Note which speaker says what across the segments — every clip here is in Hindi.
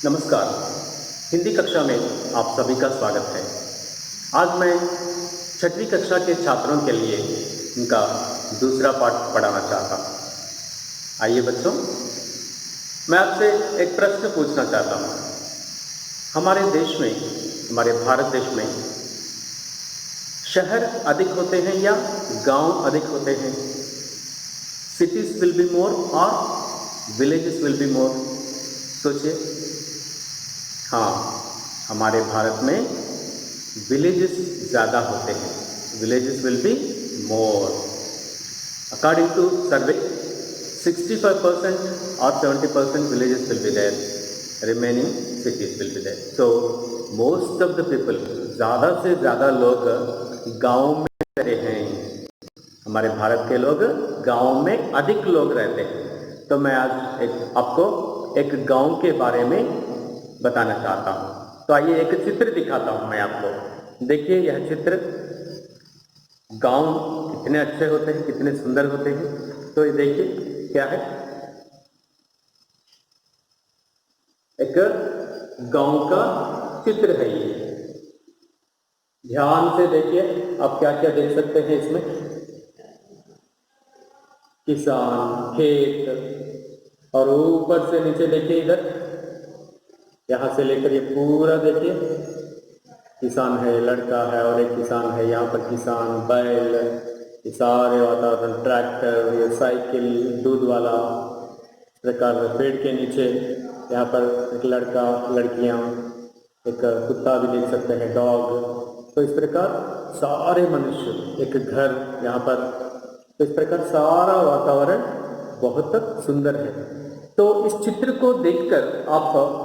Speaker 1: नमस्कार। हिंदी कक्षा में आप सभी का स्वागत है। आज मैं 6वीं कक्षा के छात्रों के लिए उनका दूसरा पाठ पढ़ाना चाहता हूँ। आइए बच्चों, मैं आपसे एक प्रश्न पूछना चाहता हूँ। हमारे देश में, हमारे भारत देश में शहर अधिक होते हैं या गांव अधिक होते हैं? सिटीज विल बी मोर और विलेजेस विल बी मोर? सोचिए। हाँ, हमारे भारत में विलेजेस ज़्यादा होते हैं। Villages will be more. According to survey 65% और 70% villages will be there, remaining cities will be there. So most of the people, ज़्यादा से ज़्यादा लोग गाँव में रहते हैं। हमारे भारत के लोग गाँव में अधिक लोग रहते हैं। तो मैं आज आपको एक गाँव के बारे में बताना चाहता हूँ। तो आइए एक चित्र दिखाता हूँ मैं आपको। देखिए यह चित्र। गांव कितने अच्छे होते हैं, कितने सुंदर होते हैं। तो ये देखिए क्या है, एक गांव का चित्र है ये। ध्यान से देखिए आप क्या क्या देख सकते हैं इसमें। किसान, खेत, और ऊपर से नीचे देखिए इधर, यहाँ से लेकर ये पूरा देखिए किसान है, लड़का है और एक किसान है। यहाँ पर किसान, बैल, ये सारे वातावरण, ट्रैक्टर, ये साइकिल, दूध वाला, इस प्रकार पेड़ के नीचे यहाँ पर एक लड़का, लड़कियाँ, एक कुत्ता भी देख सकते हैं, डॉग। तो इस प्रकार सारे मनुष्य, एक घर यहाँ पर। तो इस प्रकार सारा वातावरण बहुत सुंदर है। तो इस चित्र को देखकर आप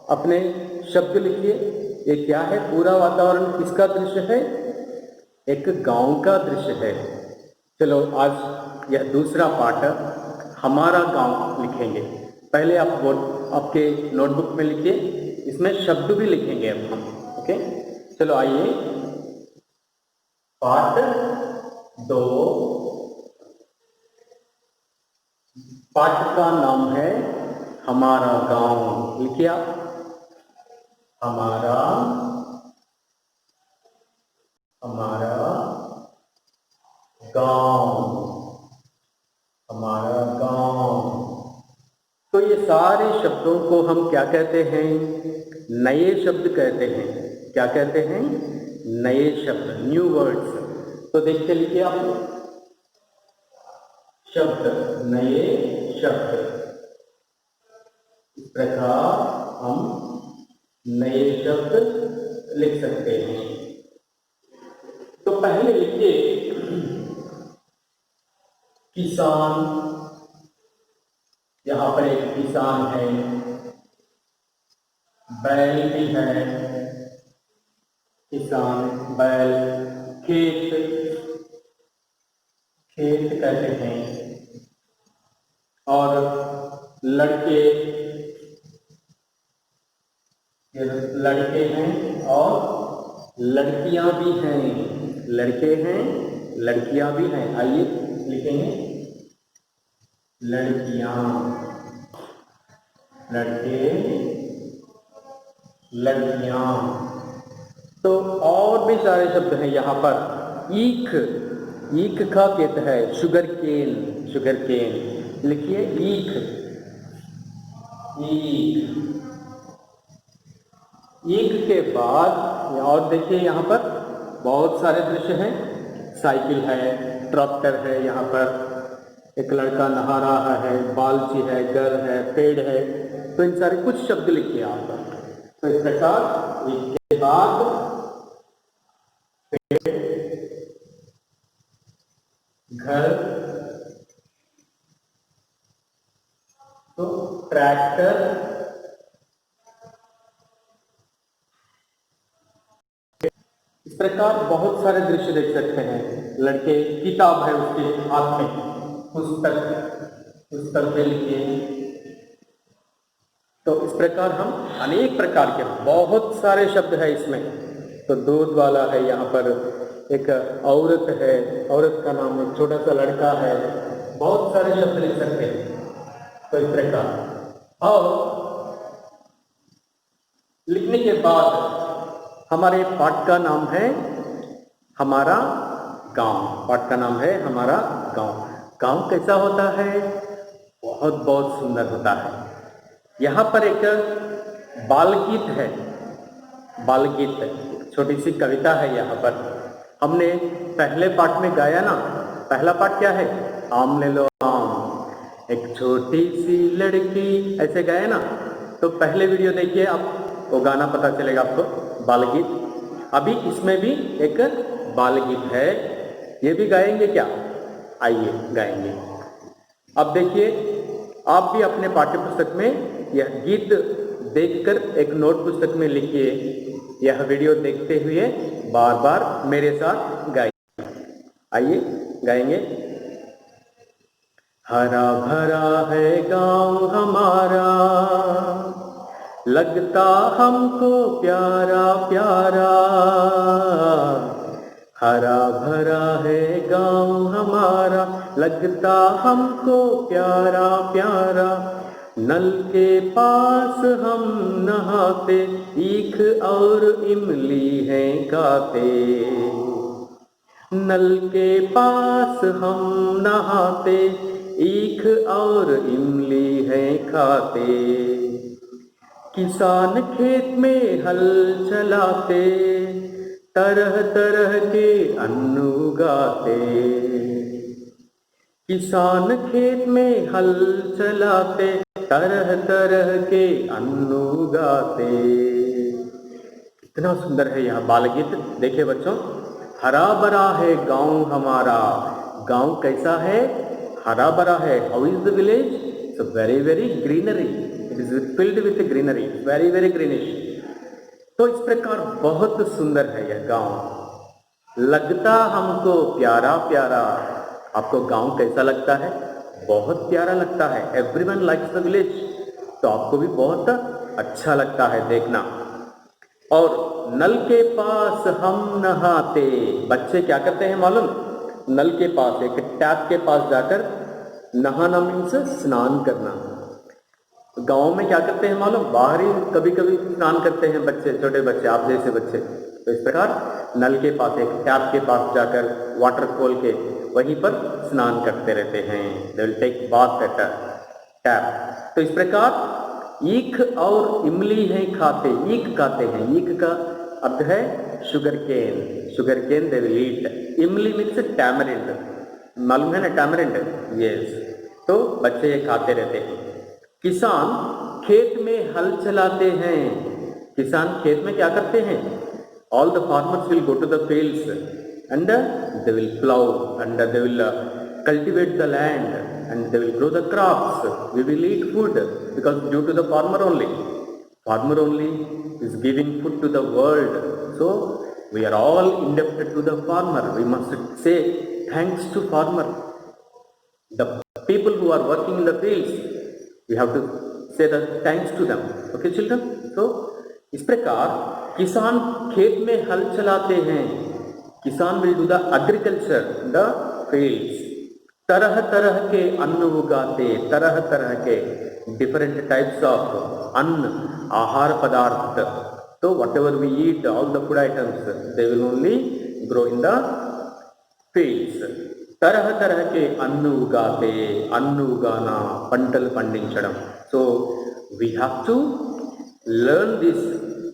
Speaker 1: अपने शब्द लिखिए। ये क्या है? पूरा वातावरण किसका दृश्य है? एक गांव का दृश्य है। चलो आज यह दूसरा पाठ हमारा गांव लिखेंगे। पहले आप आपके नोटबुक में लिखिए, इसमें शब्द भी लिखेंगे अब हम। ओके, चलो आइए। पाठ 2। पाठ का नाम है हमारा गांव। लिखिए आप, हमारा गांव, हमारा गांव। तो ये सारे शब्दों को हम क्या कहते हैं? नए शब्द कहते हैं। क्या कहते हैं? नए शब्द, न्यू वर्ड्स। तो देखिए, लिखिए आप शब्द, नए शब्द। इस प्रकार हम नए शब्द लिख सकते हैं। तो पहले लिखिए किसान। यहाँ पर एक किसान है, बैल भी है, किसान, बैल, खेत, खेत कहते हैं, और लड़के, लड़के हैं और लड़कियां भी हैं। लड़के हैं, लड़कियां भी हैं। आइए लिखेंगे लड़कियां, लड़के, लड़कियां। तो और भी सारे शब्द हैं यहाँ पर। ईख, ईख का कहता है शुगर केन, शुगर केन। लिखिए ईख, ईख। ईख के बाद और देखिए यहाँ पर बहुत सारे दृश्य हैं। साइकिल है, ट्रैक्टर है, यहाँ पर एक लड़का नहा रहा है, बालची है, घर है, पेड़ है। तो इन सारे कुछ शब्द लिखिए आप। तो इस प्रकार ईख के बाद पेड़, घर, तो ट्रैक्टर, इस प्रकार बहुत सारे दृश्य देख सकते हैं। लड़के, किताब है उसके हाथ में, पुस्तक, पुस्तक में लिखिए। तो इस प्रकार हम अनेक प्रकार के बहुत सारे शब्द है इसमें। तो दूध वाला है, यहाँ पर एक औरत है, औरत का नाम एक छोटा सा लड़का है। बहुत सारे शब्द लिख सकते हैं। तो इस प्रकार। और बाद हमारे पाठ का नाम है हमारा गांव। पाठ का नाम है हमारा गांव। गांव कैसा होता है? बहुत बहुत सुंदर होता है। यहाँ पर एक बाल गीत है, बाल गीत, छोटी सी कविता है। यहाँ पर हमने पहले पाठ में गाया ना। पहला पाठ क्या है? आम ले लो आम, एक छोटी सी लड़की, ऐसे गाया ना। तो पहले वीडियो देखिए आप, वो गाना पता चलेगा आपको, बाल गीत। अभी इसमें भी एक बाल गीत है, ये भी गाएंगे क्या? आइए गाएंगे। अब देखिए, आप भी अपने पाठ्य पुस्तक में यह गीत देखकर एक नोट पुस्तक में लिखिए। यह वीडियो देखते हुए बार बार मेरे साथ गाइए। आइए गाएंगे। हरा भरा है गांव हमारा, लगता हमको प्यारा प्यारा। हरा भरा है गांव हमारा, लगता हमको प्यारा प्यारा। नल के पास हम नहाते, ईख और इमली है खाते। नल के पास हम नहाते, ईख और इमली है खाते। किसान खेत में हल चलाते, तरह तरह के अन्न उगाते। किसान खेत में हल चलाते, तरह तरह के अन्न उगाते। कितना सुंदर है यह बाल गीत। देखिए बच्चों, हरा भरा है गांव हमारा। गांव कैसा है? हरा भरा है। How is the village? It's very very greenery, it is filled with greenery, very very greenish. तो इस प्रकार बहुत सुंदर है यह गांव। लगता हमको प्यारा प्यारा। आपको गांव कैसा लगता है? बहुत प्यारा लगता है। एवरीवन लाइक्स द विलेज, तो आपको भी बहुत अच्छा लगता है देखना। और नल के पास हम नहाते। बच्चे क्या करते हैं मालूम? नल के पास, एक टैप के पास जाकर नहाना मीन्स स्नान करना। गांव में क्या करते हैं मालूम? बाहर ही कभी कभी स्नान करते हैं बच्चे, छोटे बच्चे, आप जैसे बच्चे। तो इस प्रकार नल के पास, एक टैप के पास जाकर वाटर खोल के वहीं पर स्नान करते रहते हैं। They will take bath at tap. तो इस प्रकार ईख और इमली है खाते। ईख खाते हैं, ईख का अर्थ है sugar cane. Sugar cane they will eat. इमली मीन्स टैमरिंड, मालूम है ना टैमरिंड? यस। तो बच्चे ये खाते रहते हैं। किसान खेत में हल चलाते हैं। किसान खेत में क्या करते हैं? All the farmers will go to the fields and they will plough and they will cultivate the land and they will grow the crops. We will eat food because due to the farmer only. Farmer only is giving food to the world. So we are all indebted to the farmer. We must say thanks to farmer. The people who are working in the fields, we have to say the thanks to them. Okay children? So इस प्रकार किसान खेत में हल चलाते हैं। किसान will do the agriculture in the fields. तरह तरह के अन्न उगाते। तरह तरह के डिफरेंट टाइप्स ऑफ अन्न, आहार पदार्थ। तो whatever we eat, all the food items, they will only grow in the fields. तरह तरह के अन्न उगाते। अन्न उगाना, पंटल पंडिंचड़म। So we have to learn this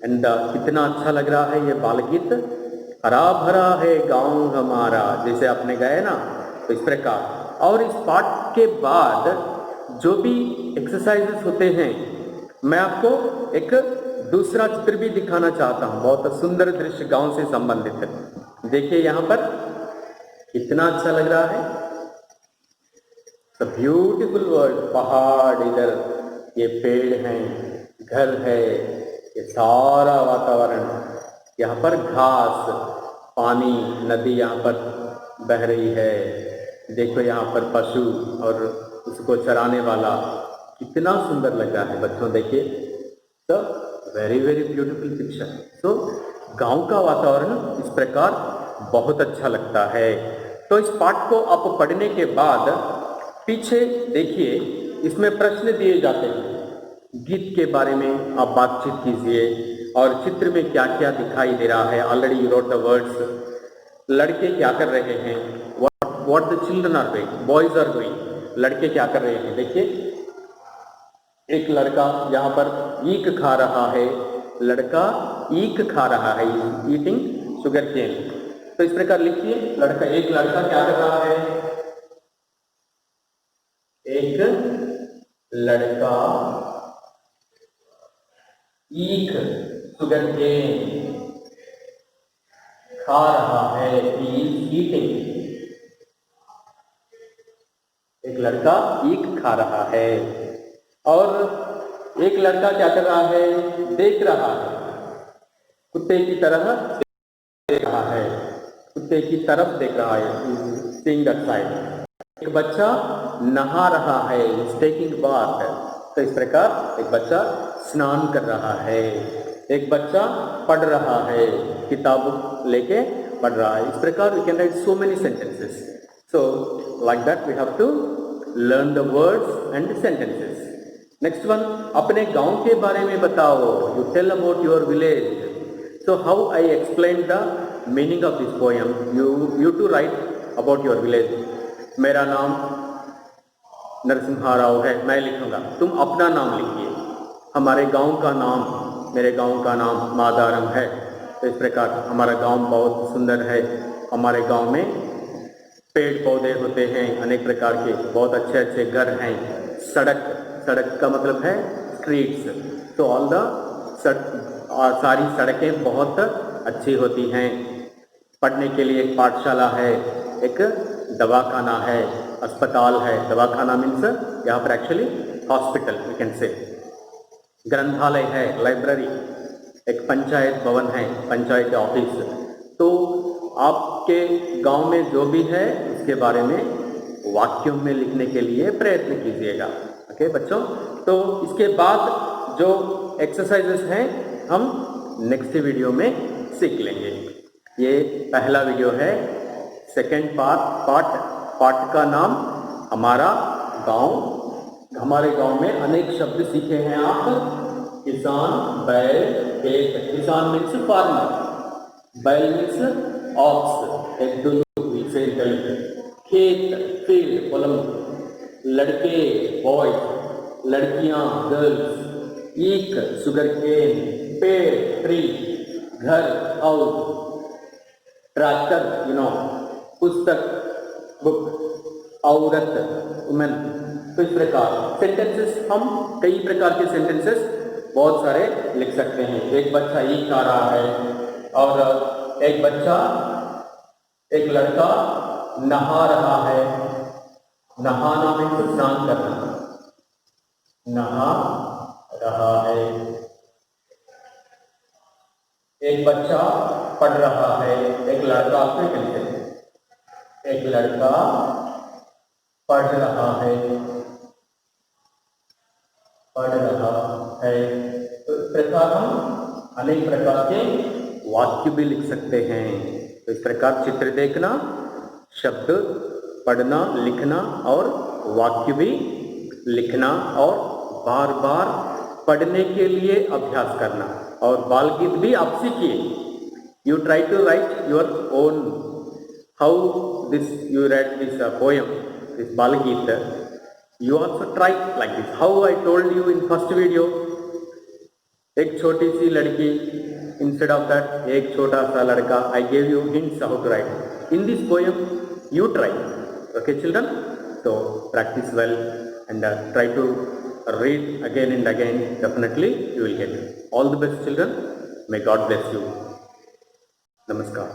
Speaker 1: and कितना अच्छा लग रहा है ये बाल गीत। हरा भरा है गांव हमारा, जैसे आपने गाया ना, तो इस प्रकार। और इस पाठ के बाद जो भी एक्सरसाइजेस होते हैं, मैं आपको एक दूसरा चित्र भी दिखाना चाहता हूं। बहुत सुंदर दृश्य गांव से संबंधित है। देखिए यहां पर कितना अच्छा लग रहा है। Beautiful world. पहाड़ इधर, ये पेड़ हैं, घर है, ये सारा वातावरण। यहाँ पर घास, पानी, नदी यहाँ पर बह रही है। देखो यहाँ पर पशु और उसको चराने वाला। कितना सुंदर लग रहा है बच्चों, देखिए। तो वेरी वेरी ब्यूटीफुल पिक्चर। तो गांव का वातावरण इस प्रकार बहुत अच्छा लगता है। तो इस पाठ को आप पढ़ने के बाद पीछे देखिए, इसमें प्रश्न दिए जाते हैं। गीत के बारे में आप बातचीत कीजिए, और चित्र में क्या क्या दिखाई दे रहा है। Already you wrote the words. लड़के क्या कर रहे हैं, what the children are doing, boys are doing. लड़के क्या कर रहे हैं, देखिए एक लड़का यहाँ पर ईख खा रहा है, लड़का ईख खा रहा है, ईटिंग शुगर केन। तो इस प्रकार लिखिए, एक लड़का क्या कर रहा है, एक लड़का ईख शुगर केन खा रहा है, ईटिंग। एक लड़का ईख खा रहा है। और एक लड़का क्या कर रहा है, देख रहा है, कुत्ते की तरह देख रहा है, कुत्ते की तरफ देख रहा है, सीइंग दैट साइड। एक बच्चा नहा रहा है, टेकिंग बाथ। तो इस प्रकार एक बच्चा स्नान कर रहा है, एक बच्चा पढ़ रहा है, किताब लेके पढ़ रहा है। इस प्रकार we can write so many sentences. So like that we have to learn the words and sentences. Next one, अपने गांव के बारे में बताओ। You tell about your village. So how I explain the meaning of this poem, you to write about your village. मेरा नाम नरसिम्हा राव है, मैं लिखूंगा, तुम अपना नाम लिखिए। हमारे गांव का नाम, मेरे गांव का नाम मादारम है। तो इस प्रकार हमारा गांव बहुत सुंदर है। हमारे गांव में पेड़ पौधे होते हैं अनेक प्रकार के, बहुत अच्छे अच्छे घर हैं। सड़क का मतलब है स्ट्रीट्स। तो ऑल द सारी सड़कें बहुत अच्छी होती हैं। पढ़ने के लिए एक पाठशाला है, एक दवाखाना है, अस्पताल है। दवाखाना मीन्स यहाँ पर actually hospital we can say. ग्रंथालय है, लाइब्रेरी। एक पंचायत भवन है, पंचायत ऑफिस। तो आपके गांव में जो भी है उसके बारे में वाक्यों में लिखने के लिए प्रयत्न कीजिएगा। ओके बच्चों, तो इसके बाद जो एक्सरसाइजेस हैं हम नेक्स्ट वीडियो में सीख लेंगे। ये पहला वीडियो है। सेकेंड पार्ट का नाम हमारा गांव। हमारे गांव में अनेक शब्द सीखे हैं आप। किसान, बैल, खेत। किसान मीन्स फार्मर, बैल मीन्स ऑक्स, एक दुल्लू से खेत, फील्ड, पोलम। लड़के, बॉयज, लड़कियां, गर्ल्स। ईख, शुगर केन, पेड़, ट्री, घर, हाउस, ट्रैक्टर, पुस्तक, बुक, औरत, वुमेन। तो इस प्रकार सेंटेंसेस, हम कई प्रकार के सेंटेंसेस बहुत सारे लिख सकते हैं। एक बच्चा ईख खा रहा है, और एक लड़का नहा रहा है। नहाना मीन्स स्नान करना, नहा रहा है। एक बच्चा पढ़ रहा है, एक लड़का, एक लड़का पढ़ रहा है, तो इस प्रकार हम अनेक प्रकार के वाक्य भी लिख सकते हैं। तो इस प्रकार चित्र देखना, शब्द पढ़ना, लिखना और वाक्य भी लिखना, और बार बार पढ़ने के लिए अभ्यास करना। और बाल गीत भी आप सीखिए। You try to write your own, how this you write this poem, this बाल गीत। You also try like this, how I told you in first video. एक छोटी सी लड़की, इंस्टेड ऑफ दैट एक छोटा सा लड़का। I gave you hints how to write in this poem. You try, okay children, so practice well and try to read again and again. Definitely you will get it. All the best children, may God bless you. Namaskar.